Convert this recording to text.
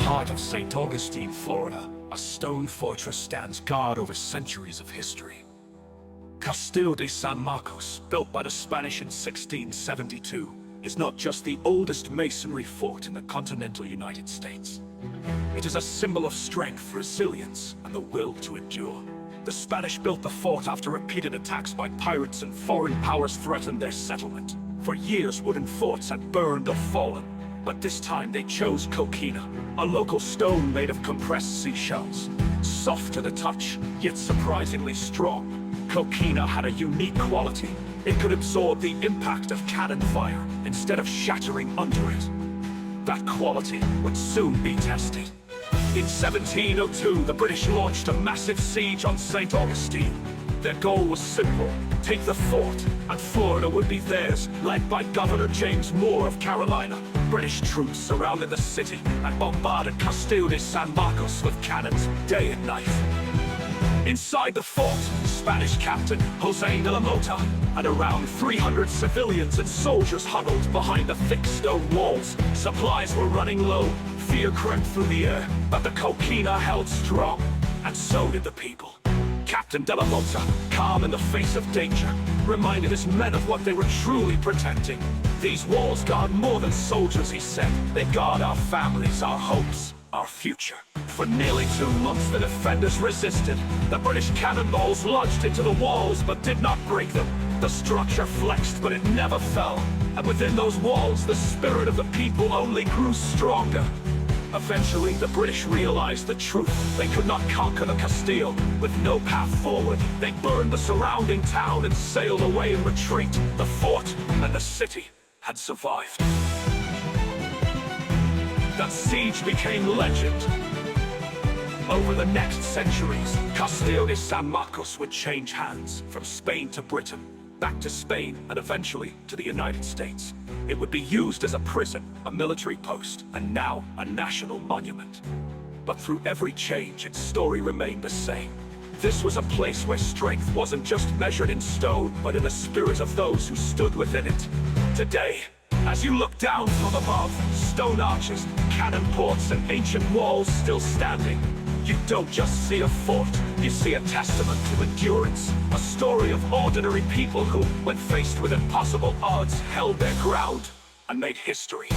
heart of St. Augustine, Florida, a stone fortress stands guard over centuries of history. Castillo de San Marcos, built by the Spanish in 1672, is not just the oldest masonry fort in the continental United States. It is a symbol of strength, resilience, and the will to endure. The Spanish built the fort after repeated attacks by pirates and foreign powers threatened their settlement. For years, wooden forts had burned or fallen, but this time they chose coquina, a local stone made of compressed seashells. Soft to the touch, yet surprisingly strong, coquina had a unique quality. It could absorb the impact of cannon fire instead of shattering under it. That quality would soon be tested. In 1702, the British launched a massive siege on St. Augustine. Their goal was simple: take the fort, and Florida would be theirs, led by Governor James Moore of Carolina. British troops surrounded the city and bombarded Castillo de San Marcos with cannons day and night. Inside the fort, Spanish captain Jose de la Mota and around 300 civilians and soldiers huddled behind the thick stone walls. Supplies were running low, fear crept through the air, but the coquina held strong, and so did the people. Captain de la Mota, calm in the face of danger, reminded his men of what they were truly protecting. These walls guard more than soldiers, he said. They guard our families, our hopes, our future. For nearly 2 months the defenders resisted. The British cannonballs lodged into the walls but did not break them. The structure flexed but it never fell. And within those walls the spirit of the people only grew stronger. Eventually the British realized the truth. They could not conquer the Castillo with no path forward. They burned the surrounding town and sailed away in retreat. The fort and the city had survived. That siege became legend. Over the next centuries, Castillo de San Marcos would change hands, from Spain to Britain, back to Spain, and eventually to the United States. It would be used as a prison, a military post, and now a national monument. But through every change, its story remained the same. This was a place where strength wasn't just measured in stone, but in the spirit of those who stood within it. Today, as you look down from above, stone arches, cannon ports, and ancient walls still standing, you don't just see a fort, you see a testament to endurance, a story of ordinary people who, when faced with impossible odds, held their ground and made history.